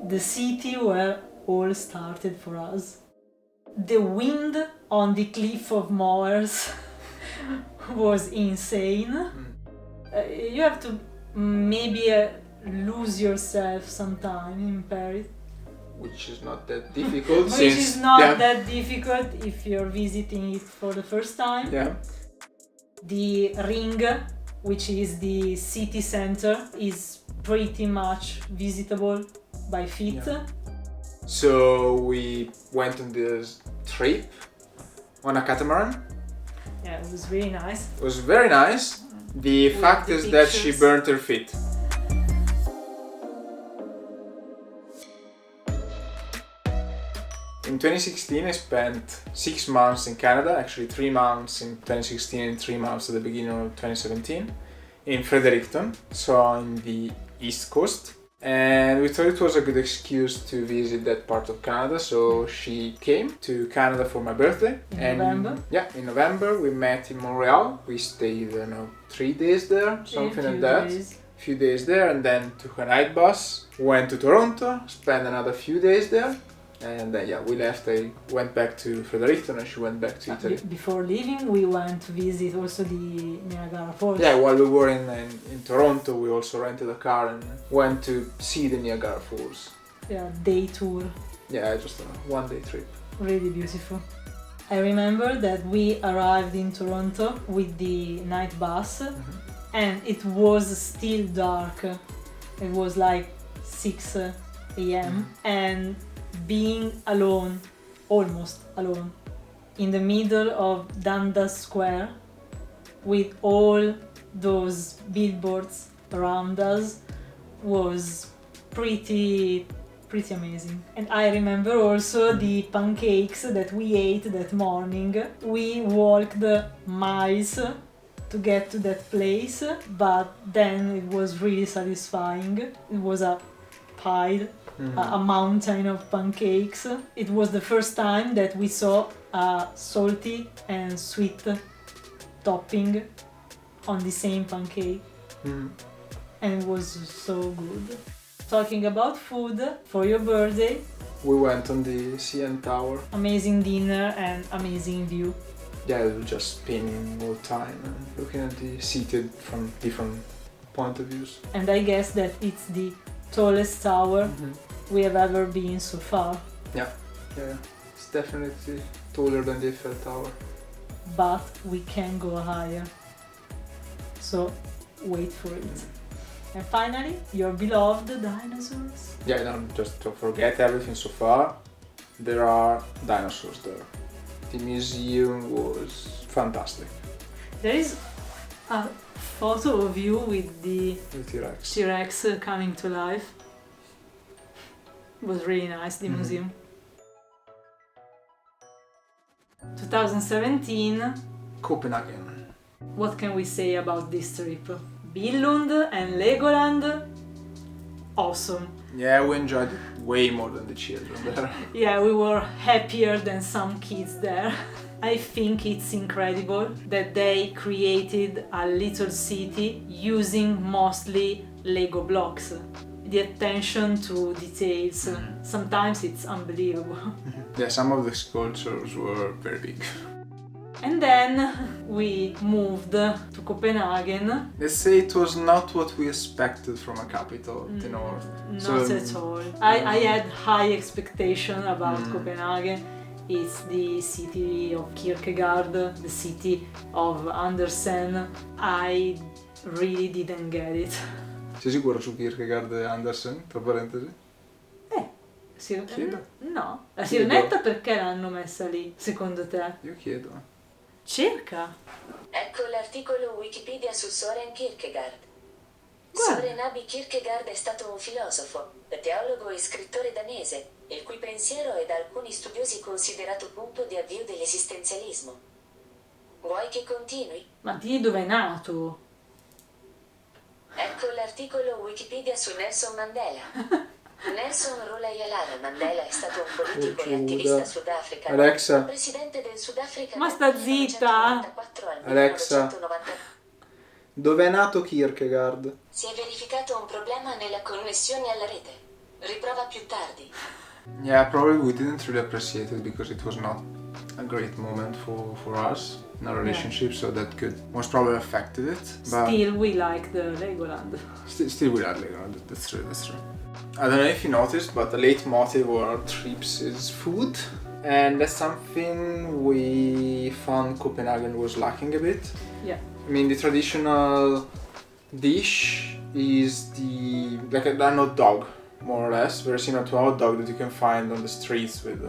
the city where all started for us. The wind on the cliff of Moers was insane. You have to maybe lose yourself sometime in Paris. Which is not that difficult. Which is not that difficult if you're visiting it for the first time. Yeah. The Ring, which is the city center, is pretty much visitable by feet. Yeah. So we went on this trip on a catamaran. Yeah, it was really nice. It was very nice. The fact is that she burnt her feet. In 2016 I spent 6 months in Canada, actually 3 months in 2016 and 3 months at the beginning of 2017 in Fredericton, so on the east coast. And we thought it was a good excuse to visit that part of Canada, so she came to Canada for my birthday. In November? Yeah, in November we met in Montreal. We stayed, 3 days there, something like that. Few days there, and then took a night bus, went to Toronto, spent another few days there. And then we left. I went back to Fredericton and she went back to Italy. Before leaving, we went to visit also the Niagara Falls. Yeah, while we were in Toronto, we also rented a car and went to see the Niagara Falls. Yeah, day tour. Yeah, just a 1-day trip. Really beautiful. I remember that we arrived in Toronto with the night bus, and it was still dark. It was like 6 a.m. and being alone, almost alone, in the middle of Dundas Square with all those billboards around us was pretty amazing. And I remember also the pancakes that we ate that morning. We walked miles to get to that place, but then it was really satisfying. It was a pile, a mountain of pancakes. It was the first time that we saw a salty and sweet topping on the same pancake. And it was so good. Talking about food, for your birthday, we went on the CN Tower. Amazing dinner and amazing view. Yeah, we were just spending more time and looking at the city from different point of views. And I guess that it's the tallest tower we have ever been so far. Yeah, it's definitely taller than the Eiffel Tower. But we can go higher. So wait for it. And finally, your beloved dinosaurs. Yeah, just to forget everything so far, there are dinosaurs there. The museum was fantastic. There is a photo of you with the T-Rex. T-Rex coming to life. It was really nice, the museum. 2017. Copenhagen. What can we say about this trip? Billund and Legoland, awesome. Yeah, we enjoyed it way more than the children there. Yeah, we were happier than some kids there. I think it's incredible that they created a little city using mostly Lego blocks. The attention to details, sometimes it's unbelievable. Yeah, some of the sculptures were very big. And then we moved to Copenhagen. Let's say it was not what we expected from a capital of the north. Not at all. I had high expectation about Copenhagen. It's the city of Kierkegaard, the city of Andersen. I really didn't get it. Sei sicuro su Kierkegaard e Andersen, tra parentesi? No, la sirenetta perché l'hanno messa lì, secondo te? Io chiedo. Cerca. Ecco l'articolo Wikipedia su Søren Kierkegaard. Guarda. Søren Abi Kierkegaard è stato un filosofo, teologo e scrittore danese, il cui pensiero è da alcuni studiosi considerato punto di avvio dell'esistenzialismo. Vuoi che continui? Ma di dove è nato? Ecco l'articolo Wikipedia su Nelson Mandela. Nelson Rolihlahla Mandela è stato un politico e attivista sudafricano, Alexa. presidente del Sudafrica Ma sta zitta! Alexa. Dove è nato Kierkegaard? Si è verificato un problema nella connessione alla rete. Riprova più tardi. Yeah, probably we didn't really appreciate it because it was not a great moment for us in our relationship, so that could most probably affected it. But Still, we like the Legoland. still we like Legoland. That's true. I don't know if you noticed, but the leitmotif of our trips is food, and that's something we found Copenhagen was lacking a bit. Yeah. I mean, the traditional dish is like a hot dog, more or less, very similar to a hot dog that you can find on the streets with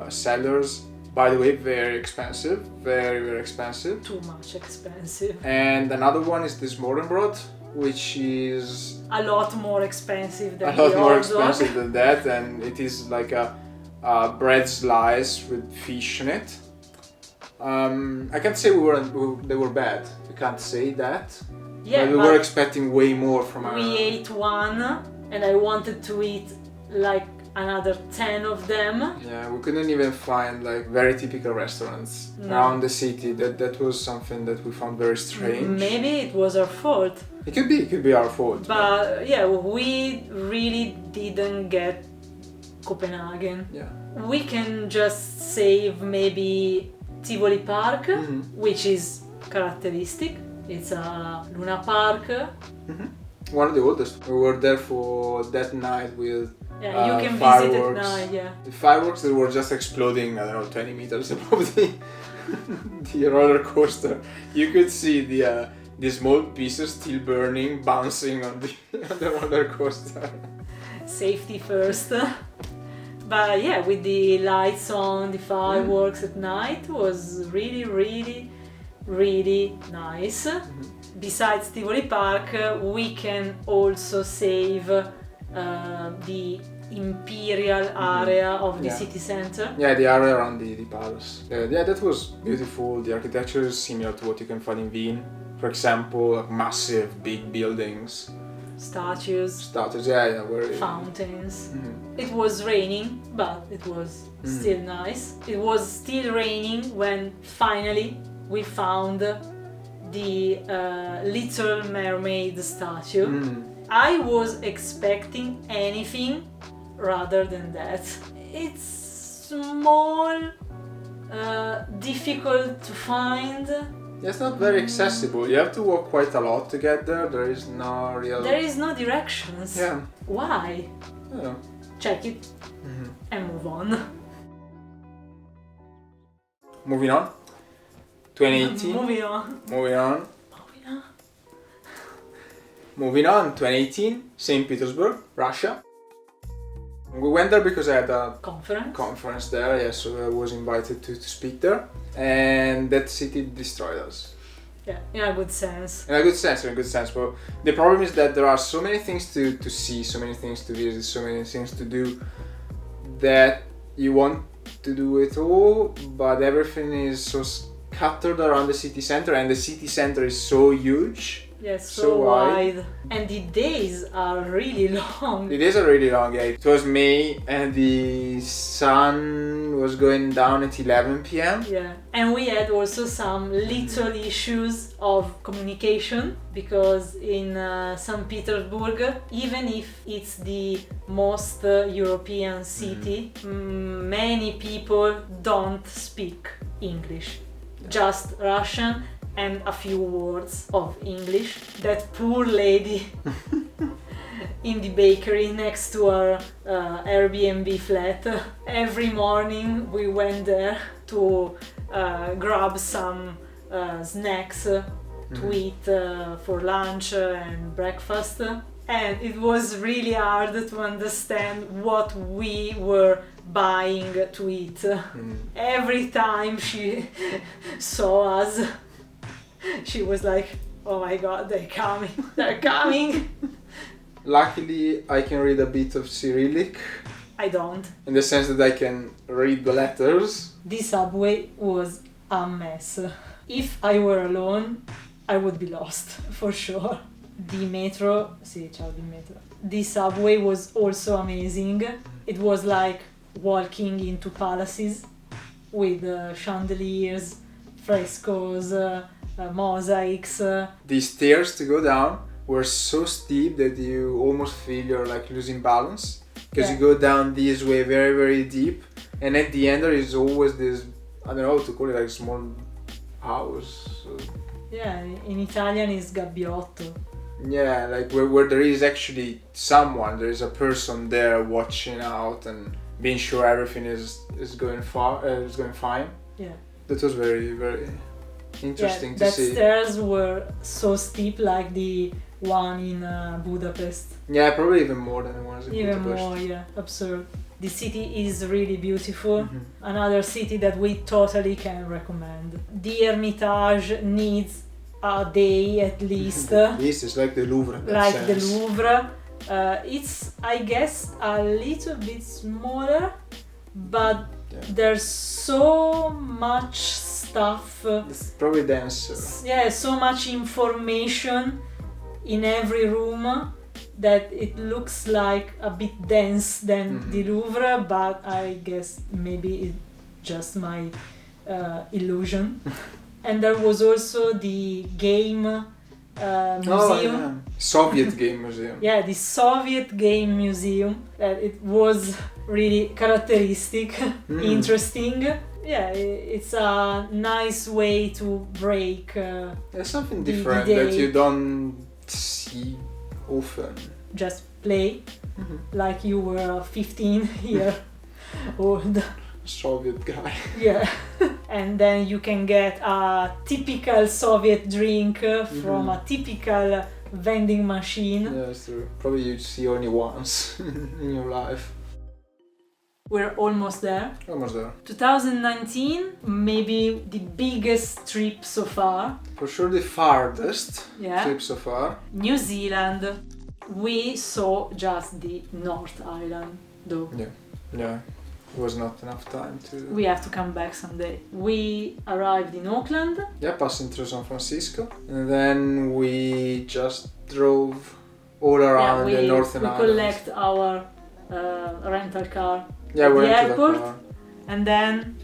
sellers. By the way, very expensive, very expensive. Too much expensive. And another one is the Smorgasbord, which is A lot more expensive than a lot the more hot dog. expensive than that, and it is like a bread slice with fish in it. I can't say they were bad. We can't say that. Yeah, but we were expecting way more from our. We ate one, and I wanted to eat like another 10 of them. Yeah, we couldn't even find like very typical restaurants around the city. That was something that we found very strange. Maybe it was our fault. It could be our fault. But yeah, we really didn't get Copenhagen. Yeah. We can just save maybe Tivoli Park, which is characteristic. It's a Luna Park. One of the oldest. We were there for that night with Yeah, you can fireworks. visit it now, yeah. The fireworks that were just exploding, I don't know, 20 meters above the roller coaster. You could see the small pieces still burning, bouncing on the roller coaster. Safety first. But yeah, with the lights on, the fireworks at night was really nice. Besides Tivoli Park, we can also save the imperial area of the city center. Yeah, the area around the palace. Yeah, that was beautiful. The architecture is similar to what you can find in Wien. For example, like massive, big buildings. Statues, yeah, very... fountains. It was raining, but it was still nice. It was still raining when finally we found the Little Mermaid statue. I was expecting anything rather than that. It's small, difficult to find. It's not very accessible. You have to walk quite a lot to get there. There is no directions. Yeah. Why? I don't know. Check it and move on. Moving on. 2018. Moving on, 2018, St. Petersburg, Russia. We went there because I had a conference there, yeah, so I was invited to speak there. And that city destroyed us. Yeah, in a good sense. In a good sense. But the problem is that there are so many things to see, so many things to visit, so many things to do that you want to do it all, but everything is so scattered around the city center, and the city center is so huge. Yes, so wide. And the days are really long. The days are really long, yeah. It was May and the sun was going down at 11 p.m. Yeah, and we had also some little issues of communication because in St. Petersburg, even if it's the most European city, many people don't speak English, just Russian and a few words of English. That poor lady in the bakery next to our Airbnb flat. Every morning we went there to grab some snacks to eat for lunch and breakfast. And it was really hard to understand what we were buying to eat. Every time she saw us, she was like, oh my god, they're coming. Luckily, I can read a bit of Cyrillic. I don't. In the sense that I can read the letters. The subway was a mess. If I were alone, I would be lost, for sure. The metro, the subway was also amazing. It was like walking into palaces with chandeliers, frescoes, mosaics. The stairs to go down were so steep that you almost feel you're like losing balance because Yeah. you go down this way very, very deep, and at the end there is always this, I don't know how to call it, like small house. Yeah, in Italian is gabbiotto. Yeah, like where there is actually someone, there is a person there watching out and being sure everything is going fine. Yeah. That was very, very interesting to that see. stairs were so steep, like the one in Budapest. Yeah, probably even more than the ones in Even Budapest. more, yeah, absurd. The city is really beautiful. Mhm. Another city that we totally can recommend. The Hermitage needs a day at least. This is like the Louvre. in that Like the sense. Louvre. It's, I guess, a little bit smaller, but Yeah. there's so much stuff. It's probably denser. Yeah, so much information in every room that it looks like a bit dense than Mhm. the Louvre, but I guess maybe it's just my illusion. And there was also the game museum. Oh, yeah. Soviet game museum. Yeah, the Soviet game museum. That it was really characteristic, interesting. Yeah, it's a nice way to break. There's something The different day. that you don't see often. Just play Mhm. like you were 15 year old. Soviet guy. Yeah. And then you can get a typical Soviet drink from a typical vending machine. Yeah, that's true. Probably you see only once in your life. We're almost there. Almost there. 2019, maybe the biggest trip so far. For sure the farthest Yeah. trip so far. New Zealand. We saw just the North Island though. Yeah. It was not enough time to... We have to come back someday. We arrived in Auckland. Yeah, passing through San Francisco. And then we just drove all around the Northern we Islands. collect our rental car Yeah, at we the went to airport. the car. And then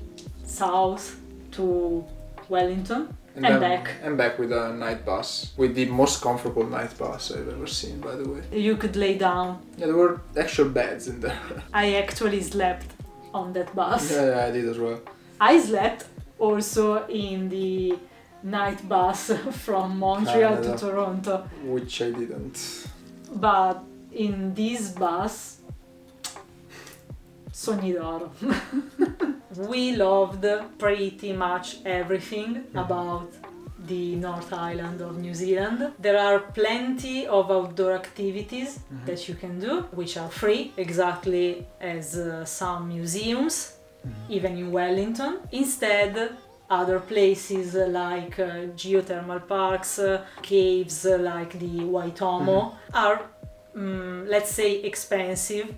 south to Wellington and then- back. And back with a night bus. With the most comfortable night bus I've ever seen, by the way. You could lay down. Yeah, there were actual beds in there. I actually slept on that bus. Yeah, I did as well. I slept also in the night bus from Montreal Canada. to Toronto. Which I didn't. But in this bus, sogni d'oro. We loved pretty much everything about the North Island of New Zealand. There are plenty of outdoor activities that you can do, which are free, exactly as some museums, even in Wellington. Instead, other places like geothermal parks, caves like the Waitomo are, let's say, expensive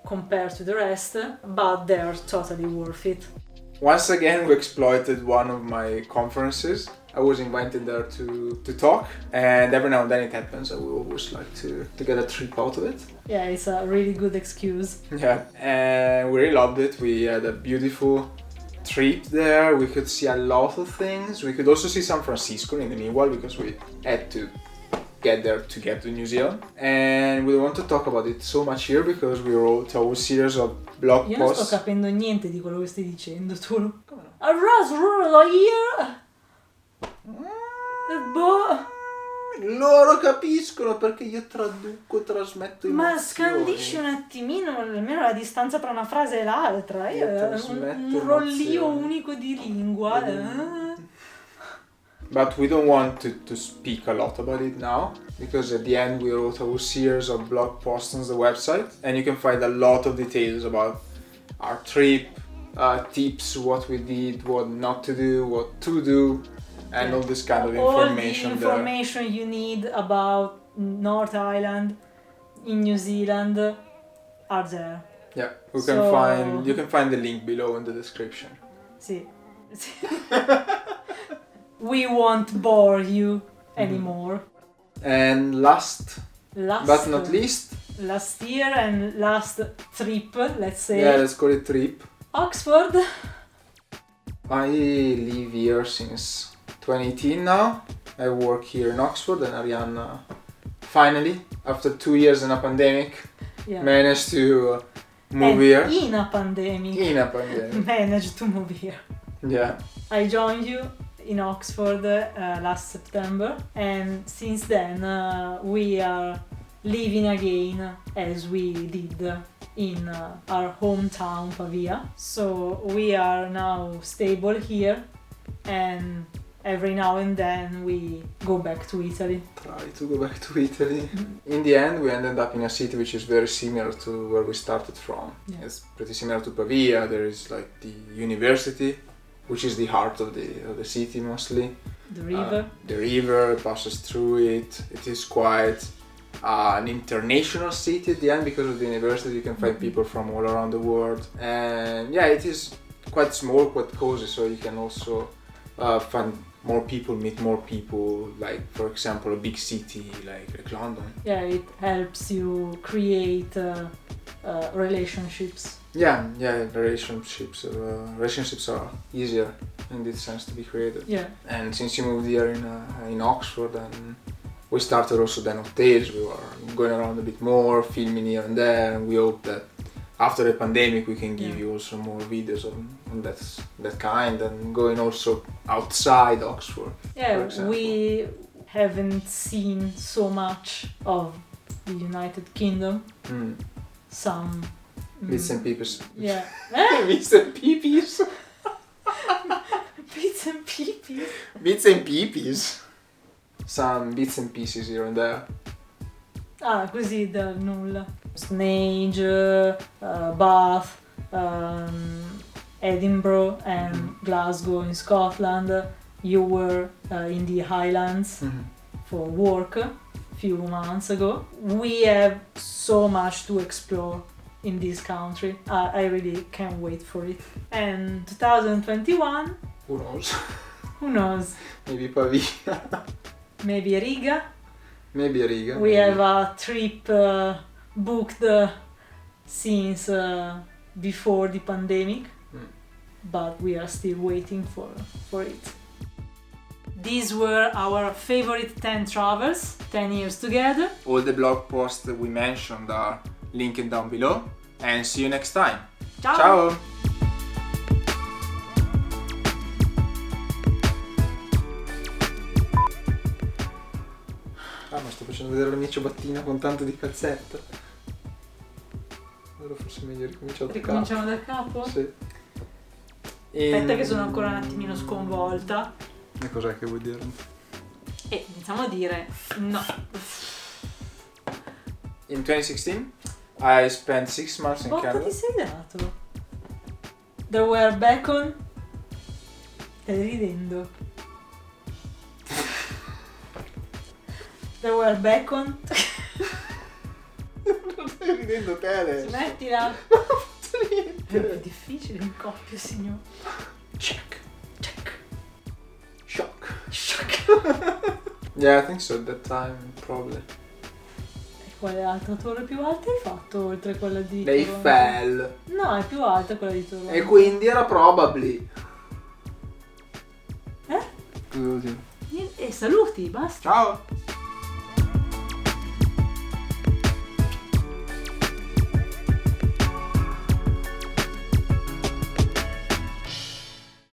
compared to the rest, but they're totally worth it. Once again, we exploited one of my conferences. I was invited there to talk, and every now and then it happens. I would always like to get a trip out of it. Yeah, it's a really good excuse. Yeah, and we really loved it. We had a beautiful trip there. We could see a lot of things. We could also see San Francisco in the meanwhile because we had to get there to get to New Zealand. And we want to talk about it so much here because we wrote a whole series of blog Io non sto posts. capendo niente di quello che stai dicendo, tu. Come no? Boh. Loro capiscono perché io traduco, trasmetto Ma emozioni. scandisci un attimino almeno la distanza tra una frase e l'altra. Io Un trasmetto rollio emozioni. unico di lingua. But we don't want to speak a lot about it now because at the end we wrote a whole series of blog posts on the website and you can find a lot of details about our trip, tips, what we did, what not to do, what to do, and all this kind of information All the there. information you need about North Island in New Zealand are there. Yeah, you So- can find the link below in the description. Sì. We won't bore you anymore. And last but not least, Last year and last trip, let's say, yeah, let's call it trip. Oxford. I live here since 2018 now. I work here in Oxford and Arianna finally, after 2 years in a pandemic, Yeah. managed to move And here. in a pandemic, managed to move here. Yeah. I joined you in Oxford last September, and since then we are living again as we did in our hometown Pavia. So we are now stable here, and every now and then we go back to Italy. Try to go back to Italy. In the end, we ended up in a city which is very similar to where we started from. Yeah. It's pretty similar to Pavia. There is like the university, which is the heart of the city mostly. The river. The river passes through it. It is quite an international city at the end because of the university. You can find people from all around the world, and yeah, it is quite small, quite cozy. So you can also find more people, meet more people. Like for example, a big city like London. Yeah, it helps you create relationships. Yeah, relationships are easier in this sense to be created. Yeah. And since you moved here in Oxford, and we started also then hotels, we were going around a bit more, filming here and there, and we hope that after the pandemic we can give you also more videos on that kind, and going also outside Oxford. Yeah, we haven't seen so much of the United Kingdom. Some bits and pieces. Yeah. Bits and pieces. Bits and pieces. Bits and pieces. Some bits and pieces here and there. Ah, così dal nulla. Snage, Bath, Edinburgh and Glasgow in Scotland. You were in the Highlands for work a few months ago. We have so much to explore in this country. I really can't wait for it. And 2021, Who knows? who knows? Maybe Pavia. Maybe Riga. Maybe Riga. We have a trip booked since before the pandemic, but we are still waiting for it. These were our favorite 10 travels, 10 years together. All the blog posts that we mentioned are linked down below, and see you next time. Ciao! Ciao! Ah, ma sto facendo vedere la mia ciabattina con tanto di calzetta. Allora forse è meglio ricominciare da capo. Ricominciamo da capo? Sì. Aspetta che sono ancora un attimino sconvolta. E cos'è che vuoi dire? E iniziamo a dire no. In 2016 I spent 6 months in Quanto Canada. ti sei dato? There were bacon. Stai ridendo. There were bacon. Non stai ridendo te adesso. Smettila. Non ho fatto niente. È difficile in coppia, signor. Check. Check. Shock. Shock. Yeah, I think so at that time probably. E quale altra torre più alta hai fatto oltre quella di They Toronto? fell. No, è più alta quella di Toronto. E quindi era probably. Eh? Cosa devo dire? E saluti, basta. Ciao!